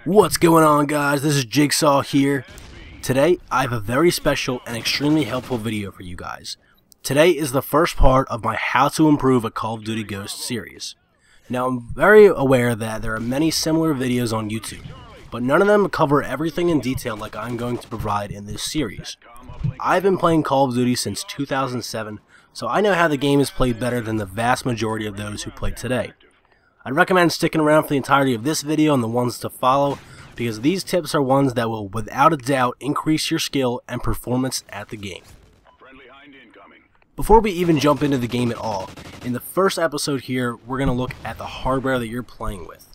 What's going on, guys? This is Jigsaw here. Today I have a very special and extremely helpful video for you guys. Today is the first part of my How to Improve a Call of Duty Ghost series. Now, I'm very aware that there are many similar videos on YouTube, but none of them cover everything in detail like I'm going to provide in this series. I've been playing Call of Duty since 2007, so I know how the game is played better than the vast majority of those who play today. I'd recommend sticking around for the entirety of this video and the ones to follow, because these tips are ones that will without a doubt increase your skill and performance at the game. Before we even jump into the game at all, in the first episode here, we're going to look at the hardware that you're playing with.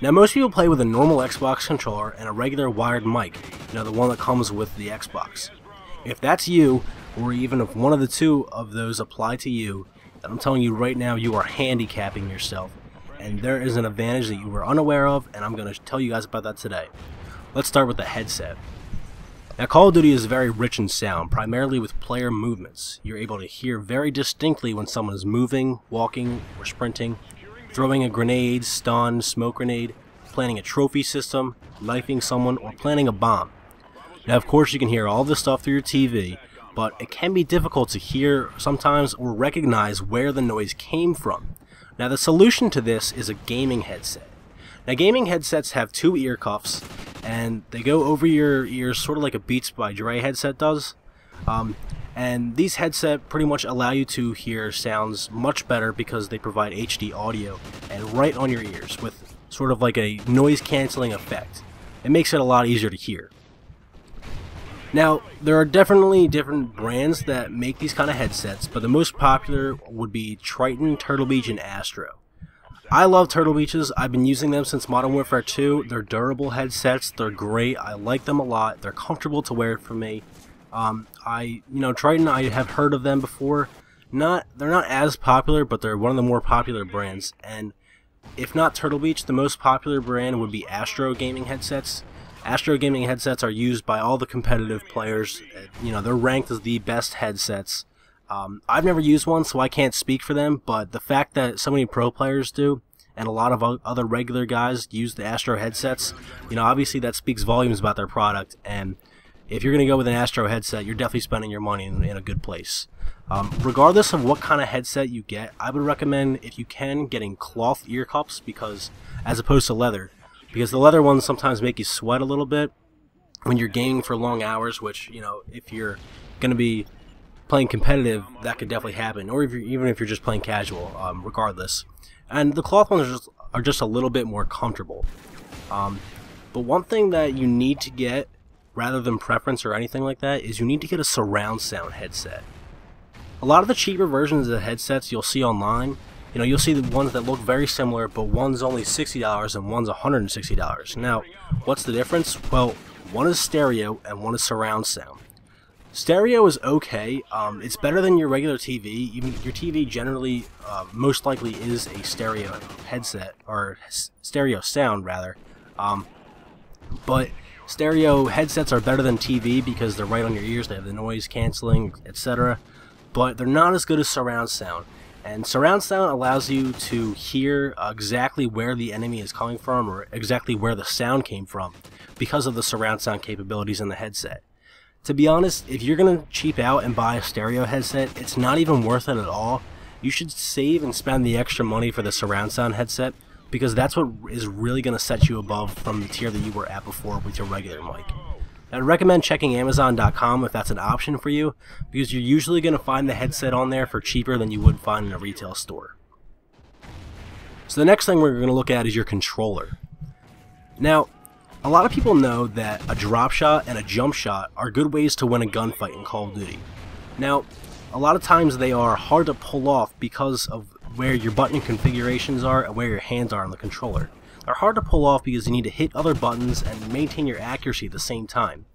Now, most people play with a normal Xbox controller and a regular wired mic, the one that comes with the Xbox. If that's you, or even if one of the two of those apply to you, then I'm telling you right now, you are handicapping yourself. And there is an advantage that you were unaware of, and I'm going to tell you guys about that today. Let's start with the headset. Now, Call of Duty is very rich in sound, primarily with player movements. You're able to hear very distinctly when someone is moving, walking, or sprinting, throwing a grenade, stun, smoke grenade, planting a trophy system, knifing someone, or planting a bomb. Now, of course, you can hear all this stuff through your TV, but it can be difficult to hear sometimes or recognize where the noise came from. Now, the solution to this is a gaming headset. Now, gaming headsets have two ear cuffs, and they go over your ears sort of like a Beats by Dre headset does. And these headsets pretty much allow you to hear sounds much better because they provide HD audio and right on your ears with sort of like a noise cancelling effect. It makes it a lot easier to hear. Now, there are definitely different brands that make these kind of headsets, but the most popular would be Triton, Turtle Beach, and Astro. I love Turtle Beaches. I've been using them since Modern Warfare 2. They're durable headsets. They're great. I like them a lot. They're comfortable to wear for me. Triton, I have heard of them before. They're not as popular, but they're one of the more popular brands. And if not Turtle Beach, the most popular brand would be Astro gaming headsets. Astro gaming headsets are used by all the competitive players. They're ranked as the best headsets. I've never used one, so I can't speak for them, but the fact that so many pro players do, and a lot of other regular guys use the Astro headsets, obviously that speaks volumes about their product, and if you're going to go with an Astro headset, you're definitely spending your money in a good place. Regardless of what kind of headset you get, I would recommend, if you can, getting cloth ear cups, as opposed to leather. Because the leather ones sometimes make you sweat a little bit when you're gaming for long hours, which, if you're going to be playing competitive, that could definitely happen. Or even if you're just playing casual, regardless. And the cloth ones are just a little bit more comfortable. But one thing that you need to get, rather than preference or anything like that, is you need to get a surround sound headset. A lot of the cheaper versions of the headsets you'll see online, you'll see the ones that look very similar, but one's only $60 and one's $160. Now, what's the difference? Well, one is stereo and one is surround sound. Stereo is okay. It's better than your regular TV. Even your TV generally, most likely, is a stereo headset, or stereo sound, rather. But stereo headsets are better than TV because they're right on your ears. They have the noise canceling, etc. But they're not as good as surround sound. And surround sound allows you to hear exactly where the enemy is coming from, or exactly where the sound came from, because of the surround sound capabilities in the headset. To be honest, if you're going to cheap out and buy a stereo headset, it's not even worth it at all. You should save and spend the extra money for the surround sound headset, because that's what is really going to set you above from the tier that you were at before with your regular mic. I'd recommend checking Amazon.com if that's an option for you, because you're usually going to find the headset on there for cheaper than you would find in a retail store. So the next thing we're going to look at is your controller. Now, a lot of people know that a drop shot and a jump shot are good ways to win a gunfight in Call of Duty. Now, a lot of times they are hard to pull off because of where your button configurations are and where your hands are on the controller. They're hard to pull off because you need to hit other buttons and maintain your accuracy at the same time.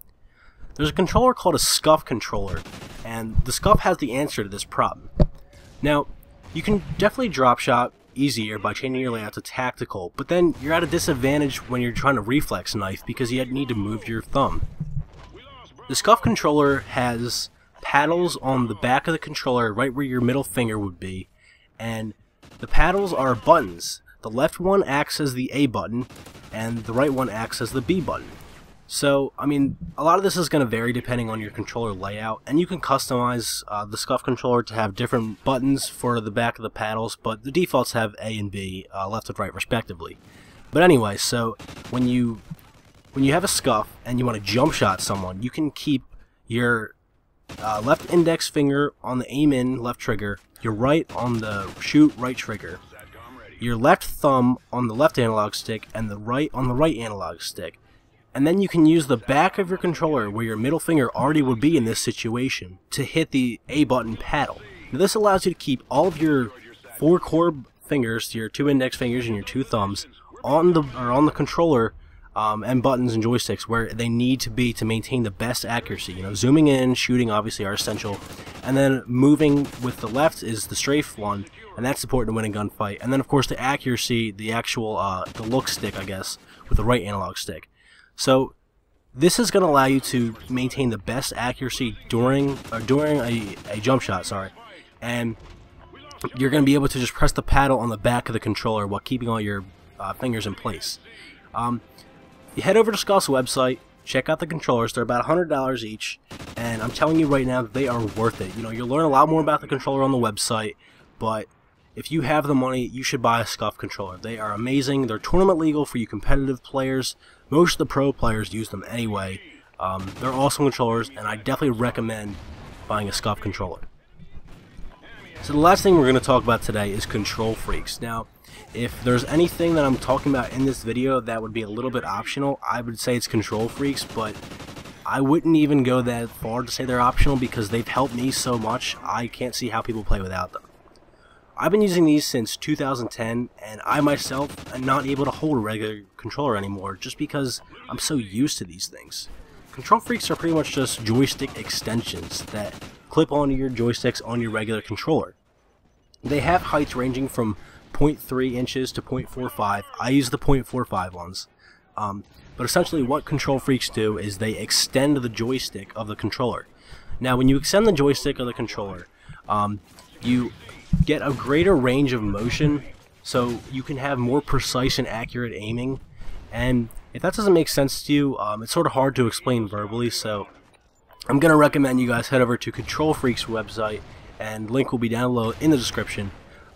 There's a controller called a SCUF controller, and the SCUF has the answer to this problem. Now, you can definitely drop shot easier by changing your layout to tactical, but then you're at a disadvantage when you're trying to reflex knife because you need to move your thumb. The SCUF controller has paddles on the back of the controller right where your middle finger would be, and the paddles are buttons. The left one acts as the A button, and the right one acts as the B button. So, I mean, a lot of this is going to vary depending on your controller layout, and you can customize the SCUF controller to have different buttons for the back of the paddles, but the defaults have A and B, left and right respectively. But anyway, so when you have a SCUF and you want to jump shot someone, you can keep your left index finger on the aim in left trigger, your right on the shoot right trigger, your left thumb on the left analog stick, and the right on the right analog stick. And then you can use the back of your controller, where your middle finger already would be in this situation, to hit the A button paddle. Now this allows you to keep all of your 4 core fingers, your 2 index fingers and your 2 thumbs, on the controller and buttons and joysticks where they need to be to maintain the best accuracy. You know, zooming in, shooting obviously are essential, and then moving with the left is the strafe one, and that's important to win a gunfight. And then of course the accuracy, the actual the look stick, I guess, with the right analog stick. So this is going to allow you to maintain the best accuracy during a jump shot, and you're going to be able to just press the paddle on the back of the controller while keeping all your fingers in place. You head over to SCUF's website, check out the controllers. They're about $100 each, and I'm telling you right now that they are worth it. You know, you'll learn a lot more about the controller on the website, but if you have the money, you should buy a SCUF controller. They are amazing. They're tournament legal for you competitive players. Most of the pro players use them anyway. They're awesome controllers, and I definitely recommend buying a SCUF controller. So the last thing we're going to talk about today is control freaks. Now, if there's anything that I'm talking about in this video that would be a little bit optional, I would say it's control freaks, but I wouldn't even go that far to say they're optional because they've helped me so much. I can't see how people play without them. I've been using these since 2010, and I myself am not able to hold a regular controller anymore just because I'm so used to these things. Control freaks are pretty much just joystick extensions that clip onto your joysticks on your regular controller. They have heights ranging from 0.3 inches to 0.45. I use the 0.45 ones. But essentially what control freaks do is they extend the joystick of the controller. Now when you extend the joystick of the controller, you get a greater range of motion, so you can have more precise and accurate aiming. And if that doesn't make sense to you, it's sort of hard to explain verbally, so I'm going to recommend you guys head over to Control Freak's website, and link will be down below in the description,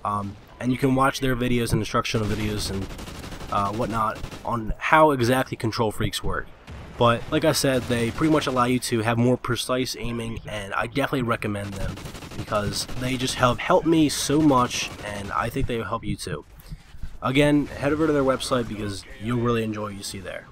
and you can watch their videos and instructional videos and whatnot on how exactly Control Freaks work. But like I said, they pretty much allow you to have more precise aiming, and I definitely recommend them because they just have helped me so much, and I think they will help you too. Again, head over to their website because you'll really enjoy what you see there.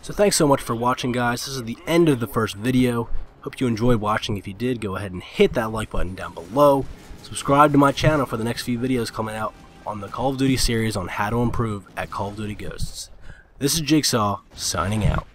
So thanks so much for watching, guys. This is the end of the first video. Hope you enjoyed watching. If you did, go ahead and hit that like button down below. Subscribe to my channel for the next few videos coming out on the Call of Duty series on how to improve at Call of Duty Ghosts. This is Jigsaw, signing out.